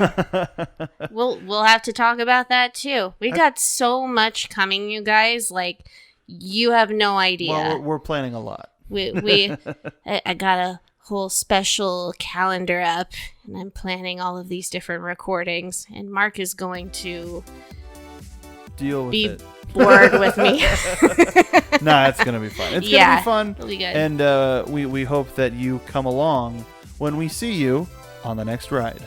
We'll have to talk about that too. We got so much coming, you guys. Like, you have no idea. Well, we're planning a lot. I got a whole special calendar up, and I'm planning all of these different recordings, and Mark is going to deal with it. Bored with me. Nah, it's gonna be fun. It's gonna be fun. It'll be good. And we hope that you come along when we see you on the next ride.